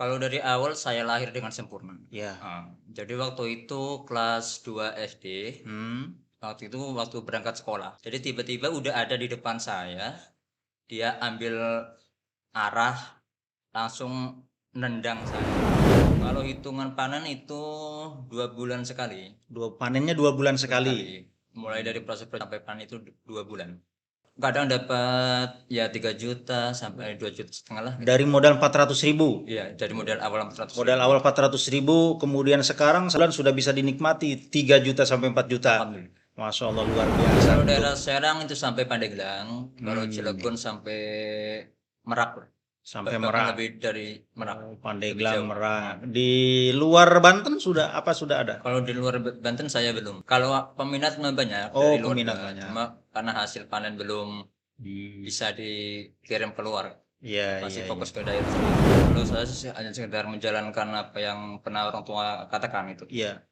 Kalau dari awal saya lahir dengan sempurna. Ya. Jadi waktu itu kelas 2 SD, waktu berangkat sekolah. Jadi tiba-tiba udah ada di depan saya, dia ambil arah langsung nendang saya. Kalau hitungan panen itu 2 bulan sekali. Panennya 2 bulan sekali. Mulai dari proses sampai panen itu 2 bulan. Kadang dapat ya 3 juta sampai 2,5 juta lah. Dari modal 400.000. Iya, dari modal awal 400.000. Modal awal 400.000, kemudian sekarang sebulan sudah bisa dinikmati 3 juta sampai 4 juta. Masya Allah, luar biasa. Kalau daerah Serang itu sampai Pandeglang, kalau Cilegon sampai Merak. Sampai Bahkan Merak. lebih dari Merak. Pandeglang, Merak. Di luar Banten sudah ada? Kalau di luar Banten saya belum. Kalau peminat mah banyak Oh, dari luar peminat Banten. banyak. Cuma karena hasil panen belum bisa dikirim keluar. Iya, Masih iya, fokus iya. ke daerah sendiri. Kalau saya sih hanya sekedar menjalankan apa yang pernah orang tua katakan itu. Iya.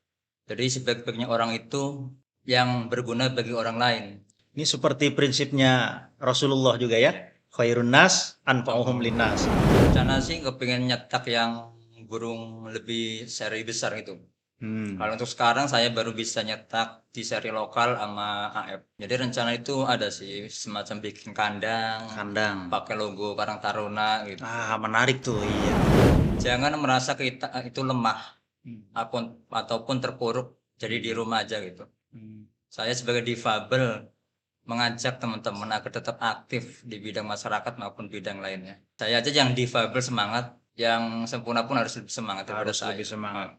Jadi sebaik-baiknya orang itu yang berguna bagi orang lain. Ini seperti prinsipnya Rasulullah juga ya. Khairun nas anfa'uhum linnas. Rencana sih kepingin nyetak yang burung lebih seri besar gitu. Kalau untuk sekarang saya baru bisa nyetak di seri lokal sama AF. Jadi rencana itu ada sih semacam bikin kandang, pakai logo Karang Taruna gitu. Menarik tuh, iya. Jangan merasa kita itu lemah ataupun terpuruk jadi di rumah aja gitu. Saya sebagai difabel mengajak teman-teman agar tetap aktif di bidang masyarakat maupun bidang lainnya. Saya aja yang difabel semangat, yang sempurna pun harus lebih semangat daripada saya. Lebih semangat.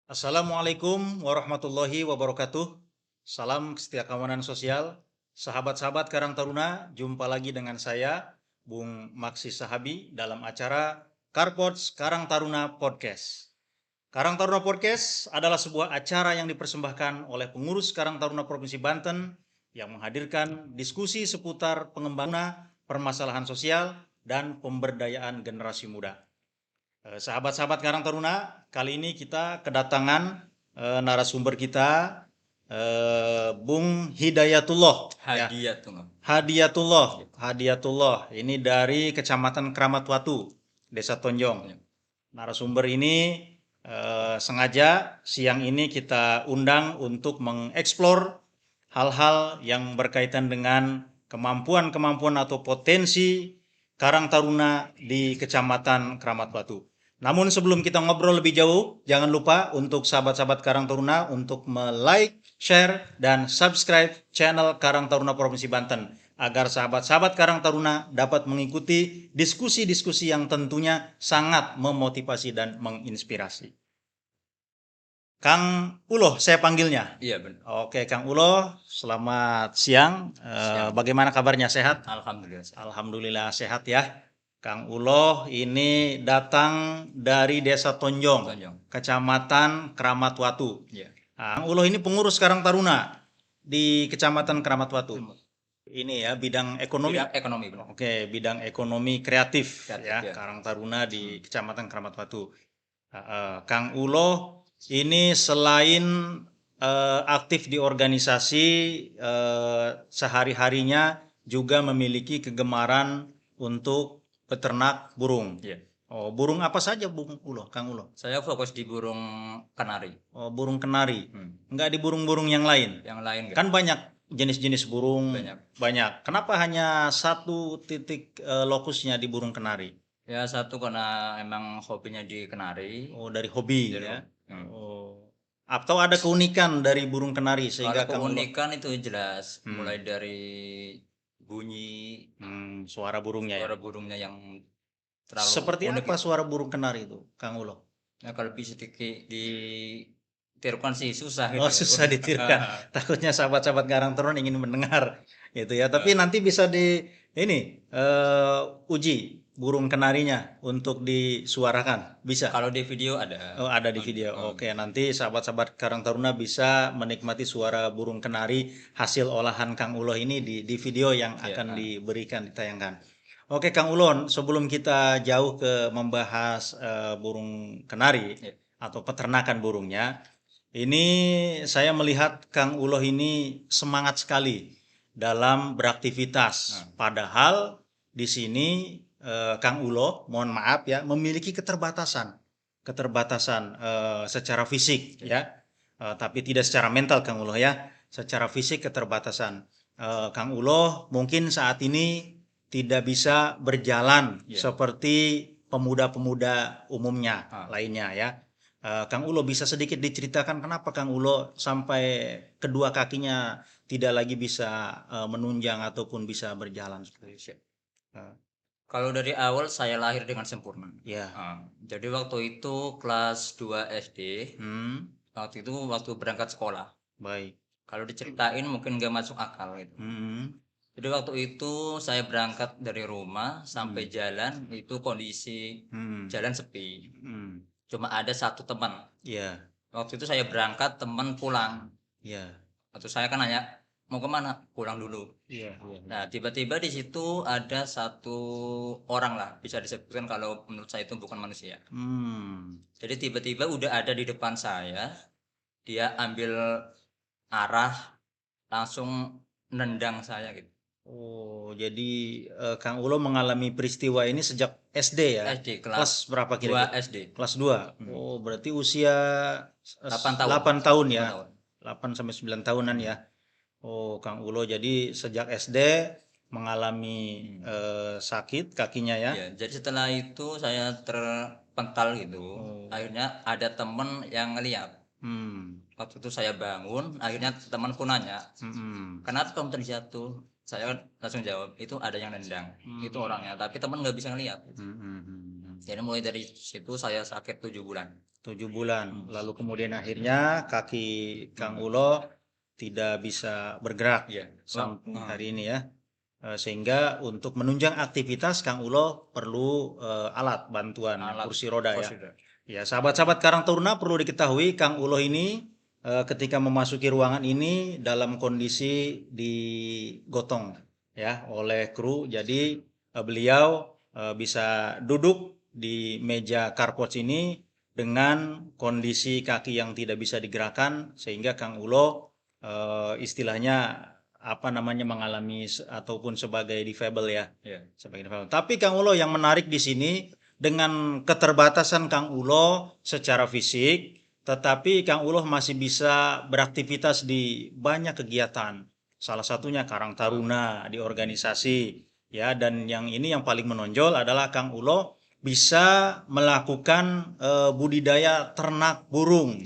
Assalamualaikum warahmatullahi wabarakatuh. Salam setia kawanan sosial. Sahabat-sahabat Karang Taruna, jumpa lagi dengan saya, Bung Maksi Sahabi, dalam acara Karpods Karang Taruna Podcast. Karang Taruna Podcast adalah sebuah acara yang dipersembahkan oleh pengurus Karang Taruna Provinsi Banten yang menghadirkan diskusi seputar pengembangan permasalahan sosial dan pemberdayaan generasi muda. Sahabat-sahabat Karang Taruna, kali ini kita kedatangan narasumber kita, Bung Hidayatullah. Hadiatullah. Ini dari Kecamatan Keramat Watu, Desa Tonjong. Narasumber ini sengaja siang ini kita undang untuk mengeksplor hal-hal yang berkaitan dengan kemampuan atau potensi Karang Taruna di Kecamatan Keramat Watu. Namun sebelum kita ngobrol lebih jauh, jangan lupa untuk sahabat-sahabat Karang Taruna untuk like, share, dan subscribe channel Karang Taruna Provinsi Banten agar sahabat-sahabat Karang Taruna dapat mengikuti diskusi-diskusi yang tentunya sangat memotivasi dan menginspirasi. Kang Uloh saya panggilnya. Iya benar. Oke, Kang Uloh, selamat siang. Bagaimana kabarnya, sehat? Alhamdulillah. Alhamdulillah sehat ya. Kang Uloh ini datang dari Desa Tonjong. Kecamatan Keramat Watu. Iya. Kang Uloh ini pengurus Karang Taruna di Kecamatan Keramat Watu. Ini ya bidang ekonomi. Bidang ekonomi. Oke, bidang ekonomi kreatif ya. Karang Taruna di Kecamatan Keramat Watu. Kang Uloh ini selain aktif di organisasi, sehari-harinya juga memiliki kegemaran untuk peternak burung. Iya. Oh, burung apa saja Bung Uloh, Kang Uloh? Saya fokus di burung kenari. Oh, burung kenari. Enggak di burung-burung yang lain? Yang lain enggak. Kan banyak jenis-jenis burung. Banyak. Kenapa hanya satu titik lokusnya di burung kenari? Ya satu karena emang hobinya di kenari. Oh, dari hobi ya. Oh. Atau ada keunikan dari burung kenari sehingga keunikan itu jelas mulai dari bunyi suara burungnya. Suara burungnya yang terlalu seperti apa suara burung kenari itu, Kang Uloh? Nah, kalau bisa ditirukan sih susah gitu. Oh, susah ditirukan. Takutnya sahabat-sahabat Karang Taruna ingin mendengar gitu ya. Tapi nanti bisa uji burung kenarinya untuk disuarakan? Bisa? Kalau di video ada. Oh, ada di video. Oke, nanti sahabat-sahabat Karang Taruna bisa menikmati suara burung kenari hasil olahan Kang Ulo ini di video yang Iya, akan diberikan, ditayangkan. Oke, Kang Ulon, sebelum kita jauh ke membahas burung kenari Iya. atau peternakan burungnya, ini saya melihat Kang Ulo ini semangat sekali dalam beraktivitas. Padahal di sini Kang Ulo, mohon maaf ya, memiliki keterbatasan secara fisik ya. Tapi tidak secara mental Kang Ulo ya. Secara fisik keterbatasan. Kang Ulo mungkin saat ini tidak bisa berjalan seperti pemuda-pemuda umumnya lainnya ya. Kang Ulo bisa sedikit diceritakan kenapa Kang Ulo sampai kedua kakinya tidak lagi bisa menunjang ataupun bisa berjalan seperti itu. Kalau dari awal saya lahir dengan sempurna. Ya. Jadi waktu itu kelas 2 SD, waktu itu waktu berangkat sekolah. Baik. Kalau diceritain mungkin nggak masuk akal gitu. Jadi waktu itu saya berangkat dari rumah sampai jalan itu kondisi jalan sepi. Cuma ada satu teman. Iya. Waktu itu saya berangkat, teman pulang. Iya. Waktu saya kan nanya mau kemana? Pulang dulu. Iya. Nah, tiba-tiba di situ ada satu orang lah, bisa disebutkan kalau menurut saya itu bukan manusia. Jadi tiba-tiba udah ada di depan saya, dia ambil arah langsung nendang saya gitu. Oh, jadi Kang Ulo mengalami peristiwa ini sejak SD ya? SD Kelas berapa 2 kira-kira? SD. Kelas 2. Oh, berarti usia 8 tahun. 8 tahun ya. 8 tahun. 8 sampai 9 tahunan ya. Oh, Kang Ulo jadi sejak SD mengalami sakit kakinya ya. Ya, jadi setelah itu saya terpental gitu. Akhirnya ada temen yang ngeliat. Waktu itu saya bangun, akhirnya temanku nanya, kenapa kamu terjatuh? Saya langsung jawab, itu ada yang nendang, itu orangnya. Tapi teman nggak bisa ngeliat. Jadi mulai dari situ saya sakit 7 bulan. 7 bulan. Lalu kemudian akhirnya kaki Kang Ulo tidak bisa bergerak sampai hari ini ya. Sehingga untuk menunjang aktivitas Kang Ulo perlu alat bantuan kursi roda ya. Ya, sahabat-sahabat Karang Taruna perlu diketahui Kang Ulo ini ketika memasuki ruangan ini dalam kondisi digotong ya oleh kru. Jadi beliau bisa duduk di meja carport ini dengan kondisi kaki yang tidak bisa digerakkan sehingga Kang Ulo istilahnya mengalami ataupun sebagai difabel ya. Sebagai difabel. Tapi Kang Ulo yang menarik di sini dengan keterbatasan Kang Ulo secara fisik, tetapi Kang Ulo masih bisa beraktivitas di banyak kegiatan. Salah satunya Karang Taruna di organisasi ya, dan yang ini yang paling menonjol adalah Kang Ulo bisa melakukan budidaya ternak burung.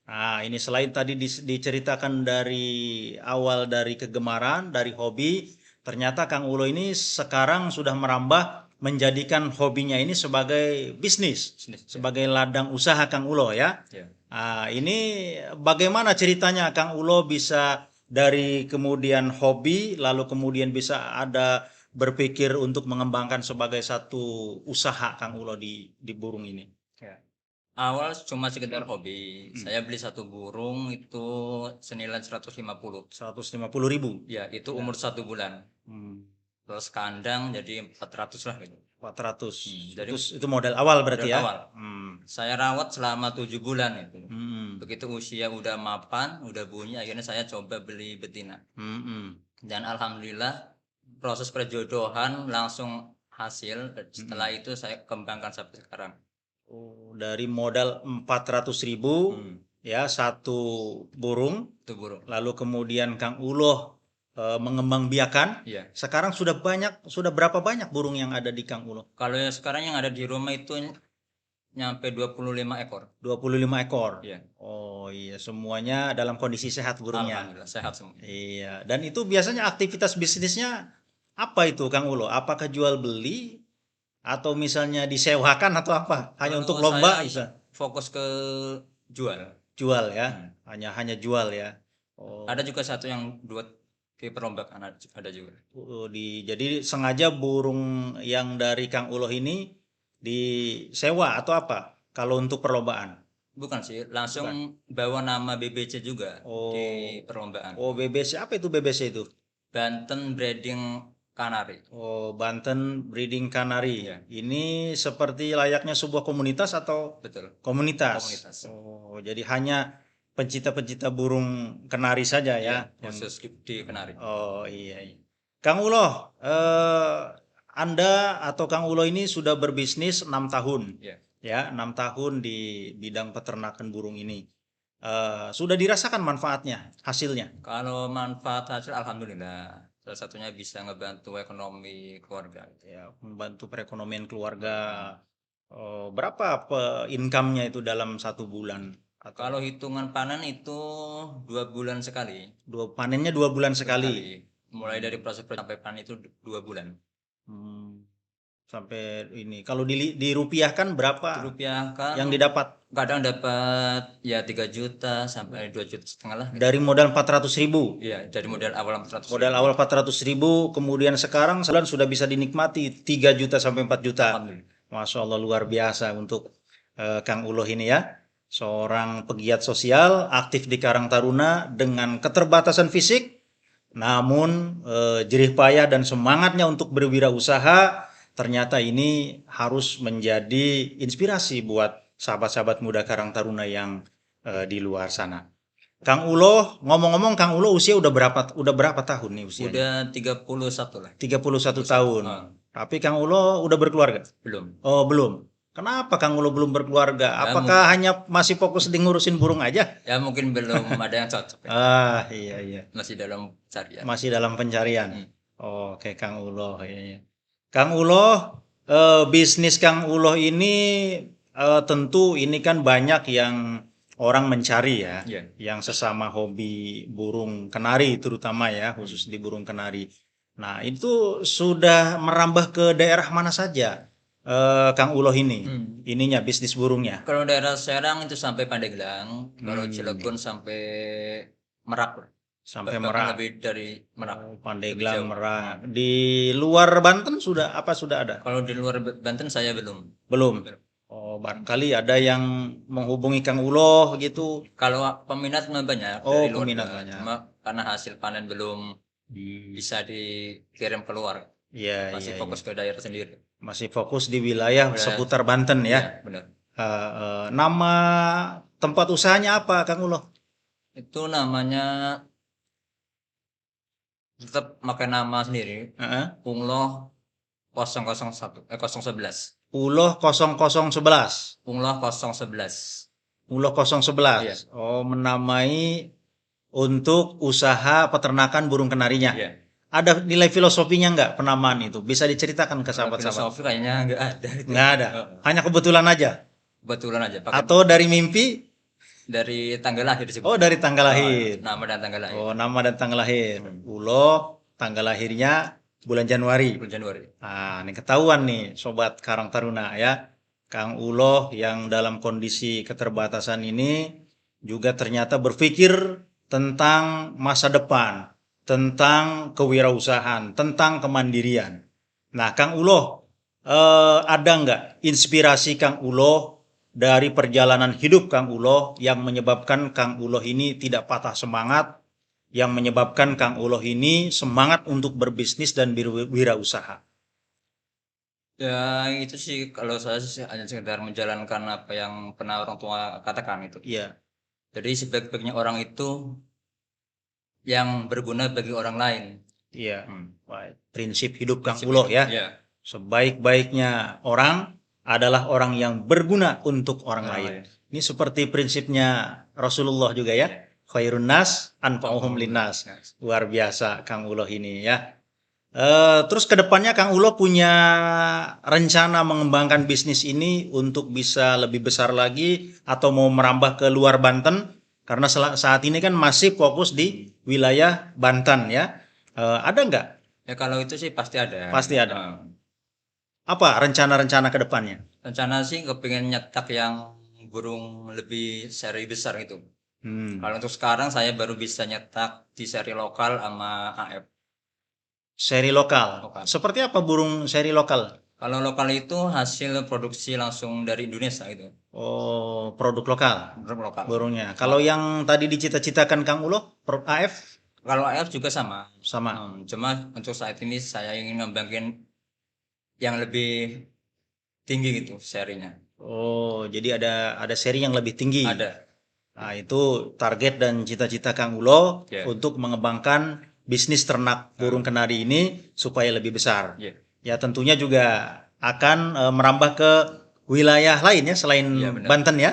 Nah, ini selain tadi diceritakan dari awal dari kegemaran, dari hobi, ternyata Kang Ulo ini sekarang sudah merambah menjadikan hobinya ini sebagai bisnis, sebagai ladang usaha Kang Ulo ya. Nah, ini bagaimana ceritanya Kang Ulo bisa dari kemudian hobi, lalu kemudian bisa ada berpikir untuk mengembangkan sebagai satu usaha Kang Ulo di burung ini? Awal cuma sekedar hobi. Saya beli satu burung itu senilai 150. 150.000. Ya, itu umur 1 bulan. Terus kandang jadi 400 lah gitu. 400. Jadi itu modal awal berarti ya? Awal. Saya rawat selama 7 bulan itu. Begitu usia udah mapan, udah bunyi, akhirnya saya coba beli betina. Dan alhamdulillah proses perjodohan langsung hasil. Setelah itu saya kembangkan sampai sekarang. Oh, dari modal 400.000 ya satu burung. Lalu kemudian Kang Ulo mengembangbiakan. Sekarang sudah berapa banyak burung yang ada di Kang Ulo? Kalau yang sekarang yang ada di rumah itu nyampe 25 ekor. 25 ekor. Iya. Oh iya, semuanya dalam kondisi sehat burungnya. Alhamdulillah sehat semua. Iya, dan itu biasanya aktivitas bisnisnya apa itu Kang Ulo? Apakah jual beli atau misalnya disewakan atau apa? Hanya untuk lomba bisa? Fokus ke jual. Jual ya. Hanya jual ya. Ada juga satu yang buat Di perombakan ada juga. Jadi sengaja burung yang dari Kang Uloh ini disewa atau apa? Kalau untuk perlombaan? Bukan sih, langsung Bukan. bawa nama BBC juga di Oh, perlombaan. oh BBC apa itu BBC itu? Banten Breeding Canary. Oh, Banten Breeding Canary. Iya. Ini seperti layaknya sebuah komunitas atau Betul. komunitas? Komunitas. Oh, jadi hanya pencinta-pencinta burung kenari saja Iya, ya? khusus di Canary. Oh iya, iya. Kang Uloh, Anda atau Kang Uloh ini sudah berbisnis 6 tahun, Iya. ya 6 tahun di bidang peternakan burung ini. Sudah dirasakan manfaatnya, hasilnya? Kalau manfaat hasil alhamdulillah. Salah satunya bisa ngebantu ekonomi keluarga. Ya, membantu perekonomian keluarga. Berapa income-nya itu dalam 1 bulan? Atau Kalau hitungan panen itu 2 bulan sekali. panennya 2 bulan sekali. Mulai dari proses sampai panen itu 2 bulan. Hmm, sampai ini. Kalau dirupiahkan berapa Dirupiahkan yang didapat? kadang dapat ya 3 juta sampai 2,5 juta lah. Gitu. Dari modal 400.000. Iya, dari modal awal 400 Modal awal 400.000, kemudian sekarang sebulan sudah bisa dinikmati 3 juta sampai 4 juta. Alhamdulillah. Masya Allah, luar biasa untuk Kang Uloh ini ya. Seorang pegiat sosial, aktif di Karang Taruna dengan keterbatasan fisik, namun jerih payah dan semangatnya untuk berwirausaha, ternyata ini harus menjadi inspirasi buat sahabat-sahabat muda Karang Taruna yang di luar sana. Kang Uloh, ngomong-ngomong Kang Uloh usia udah berapa tahun nih usianya? Udah 31 lah. 31 tahun. Ah, Tapi Kang Uloh udah berkeluarga? belum. Oh, belum. Kenapa Kang Uloh belum berkeluarga? Ya, Apakah hanya masih fokus di ngurusin burung aja? Ya mungkin belum ada yang cocok. Ya. Ah, iya iya. Masih dalam carian. Masih dalam pencarian. Hmm. Oke, Kang Uloh, iya, iya. Kang Uloh, bisnis Kang Uloh ini tentu ini kan banyak yang orang mencari ya, Iya. yang sesama hobi burung kenari terutama ya, khusus di burung kenari. Nah, itu sudah merambah ke daerah mana saja, Kang Uloh ini, ininya bisnis burungnya? Kalau daerah Serang itu sampai Pandeglang, kalau Hmm. Cilegon sampai Merak. Sampai Bahkan Merak. lebih dari Merak. Oh, Lebih Pandeglang, jauh. Merak. Di luar Banten sudah ada? Kalau di luar Banten saya belum. Belum. Oh, barangkali ada yang menghubungi Kang Uloh gitu. Kalau peminat mah banyak Oh, dari luar. peminat banyak. Cuma karena hasil panen belum bisa dikirim keluar. Iya, Masih iya, fokus iya. ke daerah sendiri. Masih fokus di wilayah Wilayah. seputar Banten ya. Iya, benar. Nama tempat usahanya apa, Kang Uloh? Itu namanya tetap pakai nama sendiri. Heeh. Pungloh 011. Uloh 0011. Pungloh 011. Uloh 011. Iya. Oh, menamai untuk usaha peternakan burung kenarinya. Iya. Ada nilai filosofinya nggak penamaan itu? Bisa diceritakan ke Kalau sahabat-sahabat? filosofi kayaknya nggak ada. Nggak ada. Hanya kebetulan aja. Kebetulan aja. Pakai Atau dari mimpi? dari tanggal lahir disebut. Oh, dari tanggal lahir. Nama dan tanggal lahir. Oh, nama dan tanggal lahir. Uloh, tanggal lahirnya bulan Januari. Bulan Januari. Ah, ini ketahuan nih, Sobat Karang Taruna ya. Kang Uloh yang dalam kondisi keterbatasan ini juga ternyata berpikir tentang masa depan, tentang kewirausahaan, tentang kemandirian. Nah, Kang Uloh, ada nggak inspirasi Kang Uloh dari perjalanan hidup Kang Uloh yang menyebabkan Kang Uloh ini tidak patah semangat, yang menyebabkan Kang Uloh ini semangat untuk berbisnis dan berwirausaha? Ya itu sih kalau saya sih hanya sekedar menjalankan apa yang pernah orang tua katakan itu. Iya, Jadi sebaik-baiknya orang itu yang berguna bagi orang lain. iya. Hmm. Baik. Prinsip hidup Kang Prinsip Uloh itu. ya. Iya. Sebaik-baiknya orang adalah orang yang berguna untuk orang lain. Ini seperti prinsipnya Rasulullah juga ya. Khairun nas anfa'uhum linnas. Luar biasa Kang Uloh ini ya. Terus kedepannya Kang Uloh punya rencana mengembangkan bisnis ini untuk bisa lebih besar lagi atau mau merambah ke luar Banten? Karena saat ini kan masih fokus di wilayah Banten ya. Ada nggak? Ya kalau itu sih pasti ada. Pasti ada. Apa rencana-rencana kedepannya? Rencana sih kepingin nyetak yang burung lebih seri besar gitu. Kalau untuk sekarang saya baru bisa nyetak di seri lokal sama AF. Seri lokal. Lokal. Seperti apa burung seri lokal? Kalau lokal itu hasil produksi langsung dari Indonesia gitu. Oh, produk lokal Burung lokal. burungnya. Kalau yang tadi dicita-citakan Kang Ulo, AF Kalau AF juga sama. sama. Cuma untuk saat ini saya ingin ngembangin yang lebih tinggi gitu serinya. Oh, jadi ada seri yang lebih tinggi. Ada. Nah, itu target dan cita-cita Kang Ulo Ya. untuk mengembangkan bisnis ternak burung kenari ini supaya lebih besar. Ya. Ya, tentunya juga akan merambah ke wilayah lain ya selain Ya, benar. Banten ya,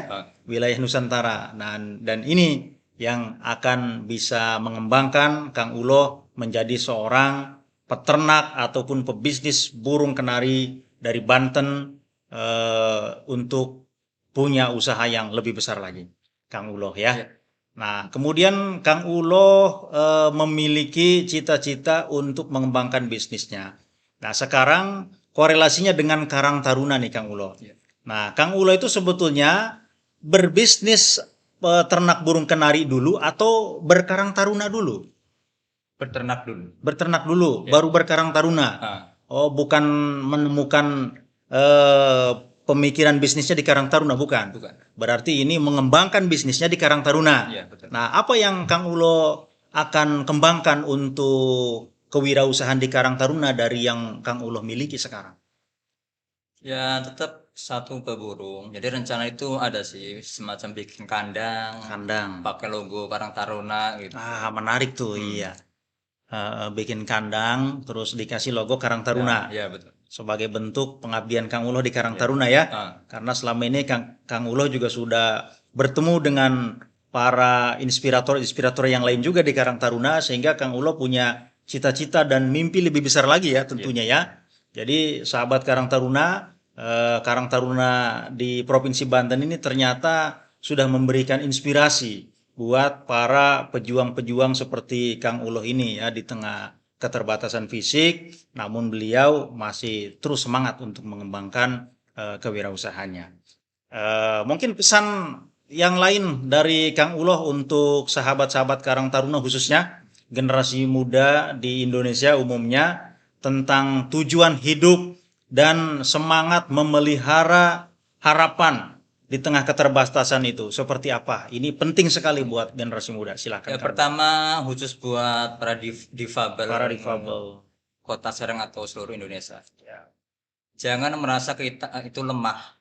wilayah Nusantara. Dan ini yang akan bisa mengembangkan Kang Ulo menjadi seorang peternak ataupun pebisnis burung kenari dari Banten untuk punya usaha yang lebih besar lagi. Kang Ulo ya. Ya. Nah, kemudian Kang Ulo memiliki cita-cita untuk mengembangkan bisnisnya. Nah, sekarang korelasinya dengan Karang Taruna nih Kang Ulo. Ya. Nah, Kang Ulo itu sebetulnya berbisnis ternak burung kenari dulu atau berkarang taruna dulu? Beternak dulu. Berternak dulu, Ya. baru berkarang taruna. Oh, bukan menemukan pemikiran bisnisnya di Karang Taruna, bukan? Bukan. Berarti ini mengembangkan bisnisnya di Karang Taruna. Ya, betul. Nah, apa yang Kang Ulo akan kembangkan untuk kewirausahaan di Karang Taruna dari yang Kang Ulo miliki sekarang? Ya, tetap satu ke burung. Jadi rencana itu ada sih semacam bikin kandang, pakai logo Karang Taruna gitu. Ah, menarik tuh, iya. Bikin kandang, terus dikasih logo Karang Taruna. Ya, betul. Sebagai bentuk pengabdian Kang Ulo di Karang Taruna ya. Karena selama ini Kang Ulo juga sudah bertemu dengan para inspirator yang lain juga di Karang Taruna, sehingga Kang Ulo punya cita-cita dan mimpi lebih besar lagi ya tentunya ya. Jadi sahabat Karang Taruna di Provinsi Banten ini ternyata sudah memberikan inspirasi buat para pejuang-pejuang seperti Kang Ulo ini ya, di tengah keterbatasan fisik, namun beliau masih terus semangat untuk mengembangkan kewirausahaannya. Mungkin pesan yang lain dari Kang Ulo untuk sahabat-sahabat Karang Taruna, khususnya generasi muda di Indonesia umumnya, tentang tujuan hidup dan semangat memelihara harapan di tengah keterbatasan itu seperti apa? Ini penting sekali buat generasi muda. Silakan. Ya, pertama khusus buat para difabel, Kota Serang atau seluruh Indonesia. Ya. Jangan merasa kita itu lemah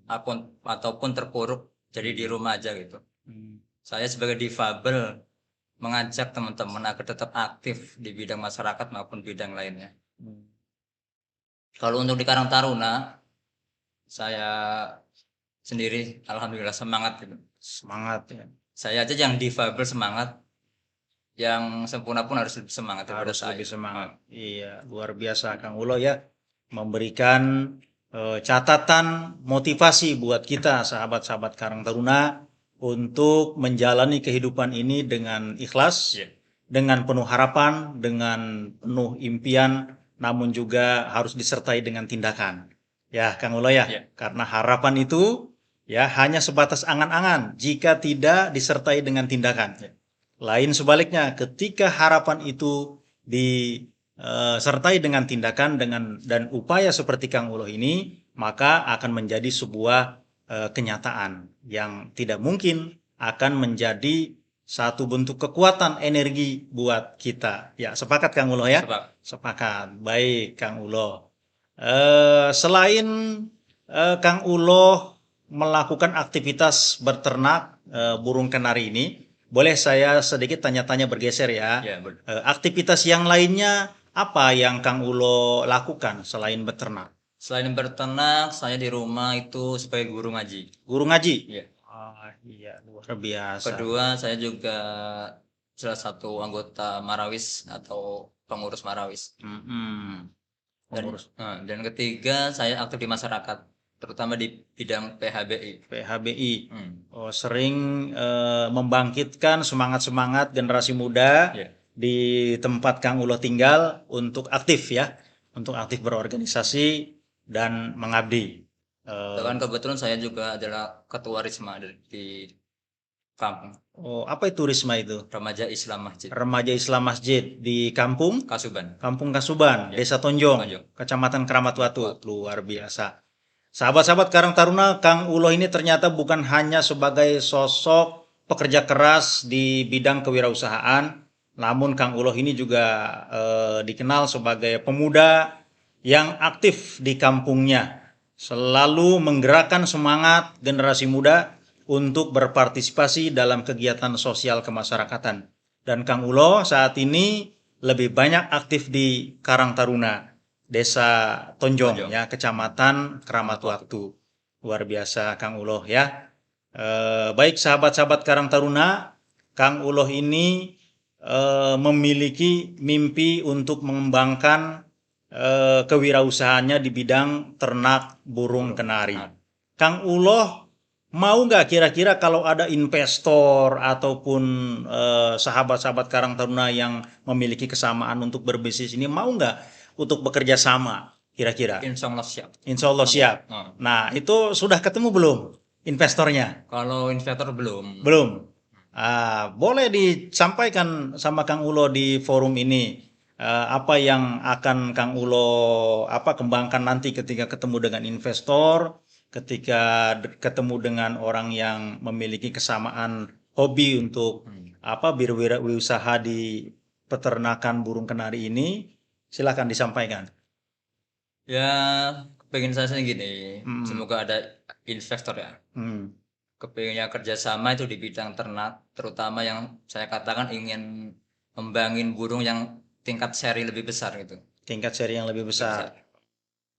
ataupun terpuruk jadi di rumah aja gitu. Saya sebagai difabel mengajak teman-teman agar tetap aktif di bidang masyarakat maupun bidang lainnya. Kalau untuk di Karang Taruna, saya sendiri alhamdulillah semangat gitu. Semangat ya. Saya aja yang difabel semangat, yang sempurna pun harus lebih semangat. Harus lebih semangat. Iya, luar biasa Kang Ulo ya, memberikan catatan motivasi buat kita sahabat-sahabat Karang Taruna untuk menjalani kehidupan ini dengan ikhlas, dengan penuh harapan, dengan penuh impian, namun juga harus disertai dengan tindakan. Ya, Kang Ulo ya, karena harapan itu ya hanya sebatas angan-angan jika tidak disertai dengan tindakan. Lain sebaliknya, ketika harapan itu disertai dengan tindakan dan upaya seperti Kang Ulo ini, maka akan menjadi sebuah kenyataan yang tidak mungkin akan menjadi satu bentuk kekuatan energi buat kita. Ya, sepakat Kang Ulo ya? Sepakat. Baik Kang Ulo. Selain Kang Ulo melakukan aktivitas berternak burung kenari ini, boleh saya sedikit tanya-tanya bergeser ya? Aktivitas yang lainnya apa yang Kang Ulo lakukan selain beternak? Selain berternak, saya di rumah itu sebagai guru ngaji. Guru ngaji? Iya. Iya, luar biasa. Kedua, saya juga salah satu anggota Marawis atau pengurus Marawis. Dan ketiga, saya aktif di masyarakat, terutama di bidang PHBI. Oh, sering membangkitkan semangat-semangat generasi muda di tempat Kang Ulo tinggal untuk aktif ya, untuk aktif berorganisasi dan mengabdi. Dan kebetulan saya juga adalah ketua Risma di kampung. Oh, apa itu Risma itu? Remaja Islam Masjid Remaja Islam Masjid di Kampung Kasuban. Kasuban, Ya. Desa Tonjong, Tonjong. Kecamatan Kramat Watu. Luar biasa. Sahabat-sahabat Karang Taruna, Kang Ulo ini ternyata bukan hanya sebagai sosok pekerja keras di bidang kewirausahaan, namun Kang Ulo ini juga dikenal sebagai pemuda yang aktif di kampungnya, selalu menggerakkan semangat generasi muda untuk berpartisipasi dalam kegiatan sosial kemasyarakatan. Dan Kang Ulo saat ini lebih banyak aktif di Karang Taruna, Desa Tonjong, Tonjong. ya, Kecamatan Kramat Waktu. Luar biasa Kang Ulo ya. Baik sahabat-sahabat Karang Taruna, Kang Ulo ini memiliki mimpi untuk mengembangkan kewirausahaannya di bidang ternak burung kenari. Kang Ulo mau nggak kira-kira kalau ada investor ataupun sahabat-sahabat Karang Taruna yang memiliki kesamaan untuk berbisnis ini, mau nggak untuk bekerja sama kira-kira? Insya Allah siap. Insya Allah siap. Nah, itu sudah ketemu belum investornya? Kalau investor belum. Belum. Boleh disampaikan sama Kang Ulo di forum ini apa yang akan Kang Ulo kembangkan nanti ketika ketemu dengan investor, ketika ketemu dengan orang yang memiliki kesamaan hobi untuk berwirausaha di peternakan burung kenari ini. Silakan disampaikan. Ya, pengen saya gini, semoga ada investor ya. Kepengennya kerjasama itu di bidang ternak, terutama yang saya katakan ingin ngembangin burung yang tingkat seri lebih besar gitu. Tingkat seri yang lebih besar.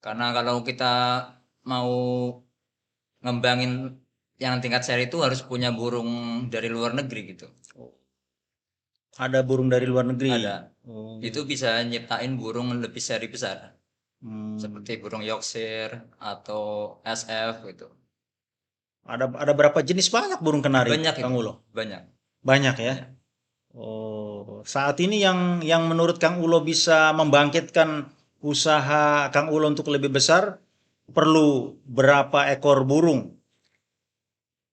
Karena kalau kita mau ngembangin yang tingkat seri itu harus punya burung dari luar negeri gitu. Ada burung dari luar negeri? Ada. Itu bisa nyiptain burung lebih seri besar. Seperti burung Yorkshire atau SF gitu. Ada berapa jenis banyak burung kenari? Banyak Kang itu. Ulo? Banyak. Banyak ya? Banyak. Oh, saat ini yang menurut Kang Ulo bisa membangkitkan usaha Kang Ulo untuk lebih besar, perlu berapa ekor burung?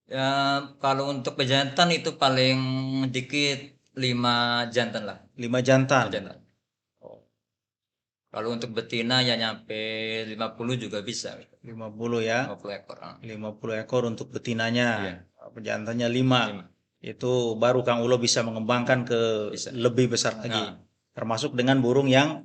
Ya, kalau untuk pejantan itu paling dikit 5 jantan lah. 5 jantan. 5 jantan. Kalau untuk betina ya nyampe 50 juga bisa. 50 ya? 50 ekor. 50 ekor untuk betinanya. Iya. Pejantannya 5. Itu baru Kang Ulo bisa mengembangkan ke lebih besar lagi. Termasuk dengan burung yang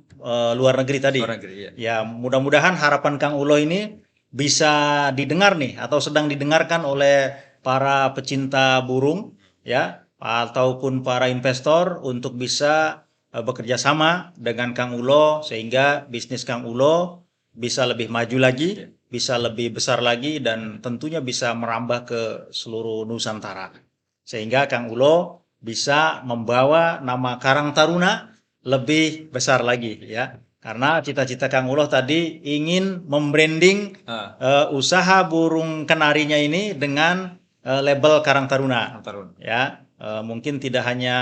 luar negeri tadi. Luar negeri, iya. Ya, mudah-mudahan harapan Kang Ulo ini bisa didengar nih atau sedang didengarkan oleh para pecinta burung ya, ataupun para investor untuk bisa bekerja sama dengan Kang Ulo sehingga bisnis Kang Ulo bisa lebih maju lagi, bisa lebih besar lagi, dan tentunya bisa merambah ke seluruh Nusantara. Sehingga Kang Ulo bisa membawa nama Karang Taruna lebih besar lagi ya. Karena cita-cita Kang Ulo tadi ingin membranding usaha burung kenarinya ini dengan label Karang Taruna. Ya, mungkin tidak hanya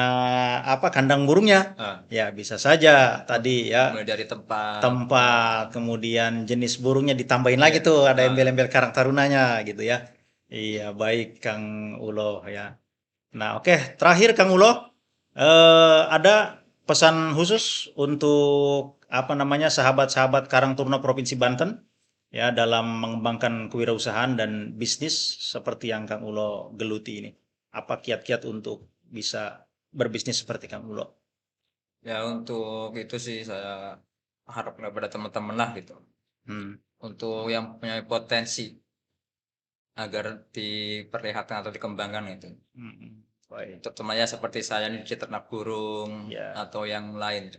kandang burungnya. Ya, bisa saja tadi ya. Mulai dari tempat, kemudian jenis burungnya ditambahin lagi tuh, ada embel-embel Karang Tarunanya gitu ya. Iya, baik Kang Ulo ya. Nah, oke, terakhir Kang Ulo, ada pesan khusus untuk sahabat-sahabat Karang Taruna Provinsi Banten ya dalam mengembangkan kewirausahaan dan bisnis seperti yang Kang Ulo geluti ini. Apa kiat-kiat untuk bisa berbisnis seperti Kang Ulo? Ya, untuk itu sih saya harap kepada teman-teman lah gitu. Untuk yang punya potensi agar diperlihatkan atau dikembangkan itu. Terutama seperti saya ini di ternak burung atau yang lain.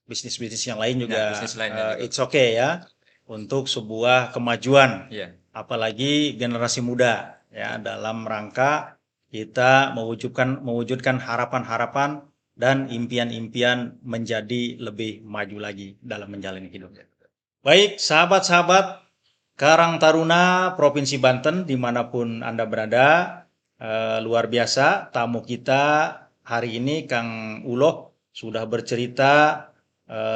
Bisnis-bisnis yang lain juga, bisnis lainnya juga. It's okay ya, untuk sebuah kemajuan, apalagi generasi muda ya, dalam rangka kita mewujudkan harapan-harapan dan impian-impian menjadi lebih maju lagi dalam menjalani hidup. Baik, sahabat-sahabat Karang Taruna Provinsi Banten dimanapun Anda berada, luar biasa tamu kita hari ini Kang Ulo sudah bercerita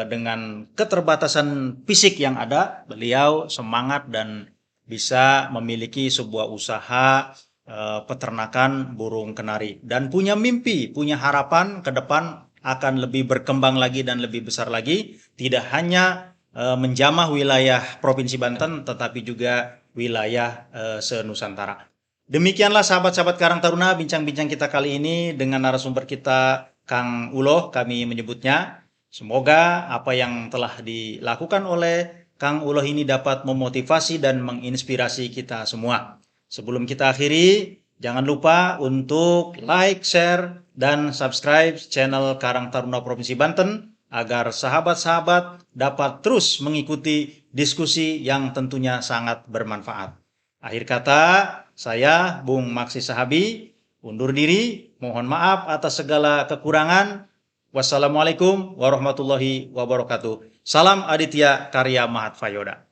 dengan keterbatasan fisik yang ada, beliau semangat dan bisa memiliki sebuah usaha peternakan burung kenari dan punya mimpi, punya harapan ke depan akan lebih berkembang lagi dan lebih besar lagi, tidak hanya menjamah wilayah Provinsi Banten tetapi juga wilayah se-Nusantara. Demikianlah sahabat-sahabat Karang Taruna bincang-bincang kita kali ini dengan narasumber kita Kang Uloh, kami menyebutnya. Semoga apa yang telah dilakukan oleh Kang Uloh ini dapat memotivasi dan menginspirasi kita semua. Sebelum kita akhiri, jangan lupa untuk like, share, dan subscribe channel Karang Taruna Provinsi Banten agar sahabat-sahabat dapat terus mengikuti diskusi yang tentunya sangat bermanfaat. Akhir kata, saya Bung Maksi Sahabi undur diri. Mohon maaf atas segala kekurangan. Wassalamualaikum warahmatullahi wabarakatuh. Salam Aditya Karya Mahat Fayoda.